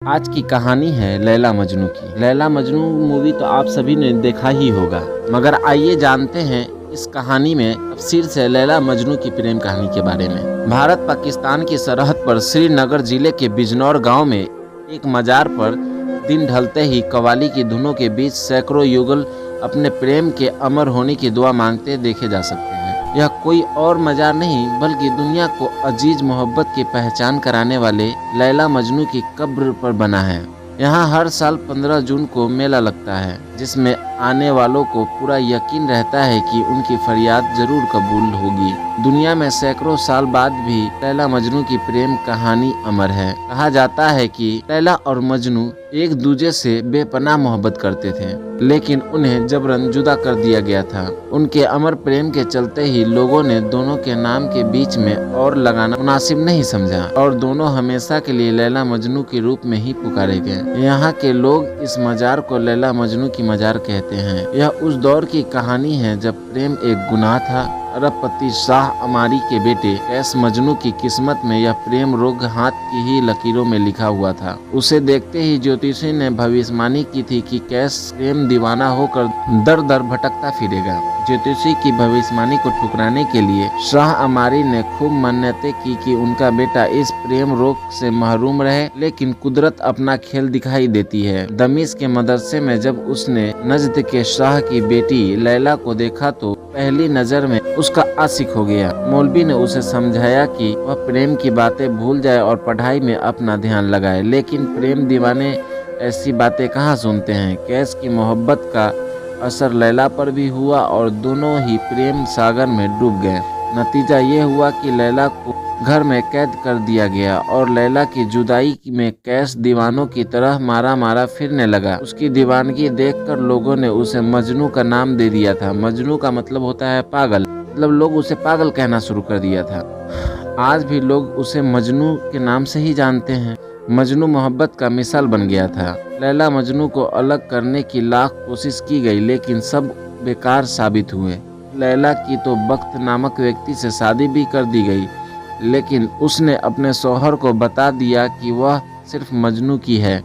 आज की कहानी है लैला मजनू की। लैला मजनू मूवी तो आप सभी ने देखा ही होगा, मगर आइए जानते हैं इस कहानी में तफसीर से लैला मजनू की प्रेम कहानी के बारे में। भारत पाकिस्तान की सरहद पर श्रीनगर जिले के बिजनौर गांव में एक मजार पर दिन ढलते ही कव्वाली की धुनों के बीच सैकड़ों युगल अपने प्रेम के अमर होने की दुआ मांगते देखे जा सकते हैं। यह कोई और मजार नहीं बल्कि दुनिया को अजीज मोहब्बत की पहचान कराने वाले लैला मजनू की कब्र पर बना है। यहाँ हर साल 15 जून को मेला लगता है, जिसमें आने वालों को पूरा यकीन रहता है कि उनकी फरियाद जरूर कबूल होगी। दुनिया में सैकड़ों साल बाद भी लैला मजनू की प्रेम कहानी अमर है। कहा जाता है कि लैला और मजनू एक दूसरे से बेपनाह मोहब्बत करते थे, लेकिन उन्हें जबरन जुदा कर दिया गया था। उनके अमर प्रेम के चलते ही लोगों ने दोनों के नाम के बीच में और लगाना मुनासिब नहीं समझा और दोनों हमेशा के लिए लैला मजनू के रूप में ही पुकारे गए। यहाँ के लोग इस मजार को लैला मजनू की मजार कहते हैं। यह उस दौर की कहानी है जब प्रेम एक गुनाह था। अरबपति शाह अमारी के बेटे कैस मजनू की किस्मत में यह प्रेम रोग हाथ की ही लकीरों में लिखा हुआ था। उसे देखते ही ज्योतिषी ने भविष्यवाणी की थी कि कैस प्रेम दीवाना होकर दर दर भटकता फिरेगा। ज्योतिषी की भविष्यवाणी को ठुकराने के लिए शाह अमारी ने खूब मन्नतें की कि उनका बेटा इस प्रेम रोग से महरूम रहे, लेकिन कुदरत अपना खेल दिखाई देती है। दमिश्क के मदरसे में जब उसने नजद के शाह की बेटी लैला को देखा तो पहली नजर में उसका आशिक हो गया। मौलवी ने उसे समझाया कि वह प्रेम की बातें भूल जाए और पढ़ाई में अपना ध्यान लगाए, लेकिन प्रेम दीवाने ऐसी बातें कहाँ सुनते हैं। कैस की मोहब्बत का असर लैला पर भी हुआ और दोनों ही प्रेम सागर में डूब गए। नतीजा ये हुआ कि लैला को घर में कैद कर दिया गया और लैला की जुदाई में कैस दीवानों की तरह मारा मारा फिरने लगा। उसकी दीवानगी देखकर लोगों ने उसे मजनू का नाम दे दिया था। मजनू का मतलब होता है पागल, मतलब लोग उसे पागल कहना शुरू कर दिया था। आज भी लोग उसे मजनू के नाम से ही जानते हैं। मजनू मोहब्बत का मिसाल बन गया था। लैला मजनू को अलग करने की लाख कोशिश की गई, लेकिन सब बेकार साबित हुए। लैला की तो बख्त नामक व्यक्ति से शादी भी कर दी गई, लेकिन उसने अपने शौहर को बता दिया कि वह सिर्फ मजनू की है।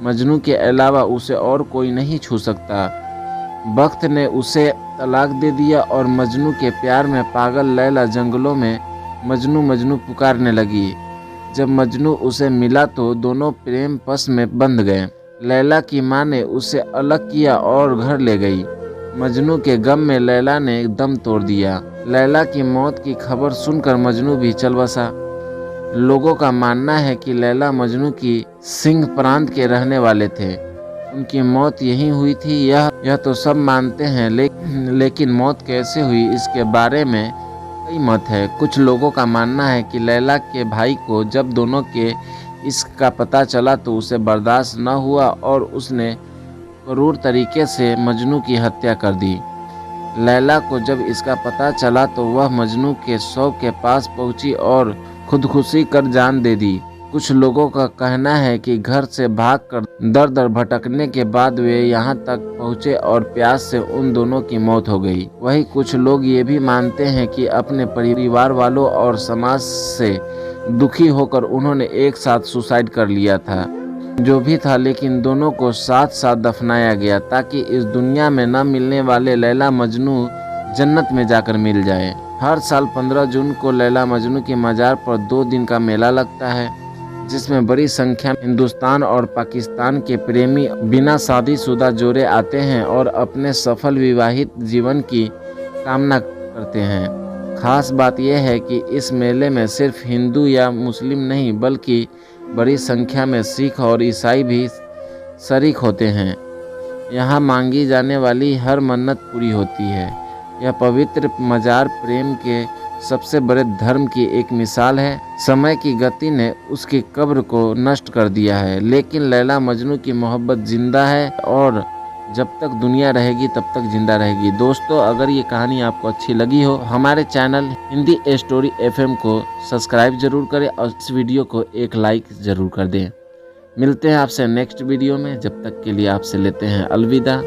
मजनू के अलावा उसे और कोई नहीं छू सकता। बख्त ने उसे तलाक दे दिया और मजनू के प्यार में पागल लैला जंगलों में मजनू मजनू पुकारने लगी। जब मजनू उसे मिला तो दोनों प्रेम पस में बंध गए। लैला की मां ने उसे अलग किया और घर ले गई। मजनू के गम में लैला ने दम तोड़ दिया। लैला की मौत की खबर सुनकर मजनू भी चल बसा। लोगों का मानना है कि लैला मजनू की सिंह प्रांत के रहने वाले थे। उनकी मौत यहीं हुई थी, यह तो सब मानते हैं, लेकिन मौत कैसे हुई इसके बारे में कई मत है। कुछ लोगों का मानना है कि लैला के भाई को जब दोनों के इसका पता चला तो उसे बर्दाश्त न हुआ और उसने क्रूर तरीके से मजनू की हत्या कर दी। लैला को जब इसका पता चला तो वह मजनू के शव के पास पहुंची और खुदकुशी कर जान दे दी। कुछ लोगों का कहना है कि घर से भागकर दर दर भटकने के बाद वे यहाँ तक पहुँचे और प्यास से उन दोनों की मौत हो गई। वहीं कुछ लोग ये भी मानते हैं कि अपने परिवार वालों और समाज से दुखी होकर उन्होंने एक साथ सुसाइड कर लिया था। जो भी था, लेकिन दोनों को साथ साथ दफनाया गया ताकि इस दुनिया में न मिलने वाले लैला मजनू जन्नत में जाकर मिल जाए। हर साल 15 जून को लैला मजनू की मजार पर 2 दिन का मेला लगता है, जिसमें बड़ी संख्या में हिंदुस्तान और पाकिस्तान के प्रेमी बिना शादीशुदा जोड़े आते हैं और अपने सफल विवाहित जीवन की कामना करते हैं। खास बात यह है कि इस मेले में सिर्फ हिंदू या मुस्लिम नहीं बल्कि बड़ी संख्या में सिख और ईसाई भी शरीक होते हैं। यहाँ मांगी जाने वाली हर मन्नत पूरी होती है। यह पवित्र मजार प्रेम के सबसे बड़े धर्म की एक मिसाल है। समय की गति ने उसकी कब्र को नष्ट कर दिया है, लेकिन लैला मजनू की मोहब्बत जिंदा है और जब तक दुनिया रहेगी तब तक जिंदा रहेगी। दोस्तों, अगर ये कहानी आपको अच्छी लगी हो, हमारे चैनल हिंदी स्टोरी FM को सब्सक्राइब जरूर करें और इस वीडियो को एक लाइक जरूर कर दें। मिलते हैं आपसे नेक्स्ट वीडियो में, जब तक के लिए आपसे लेते हैं अलविदा।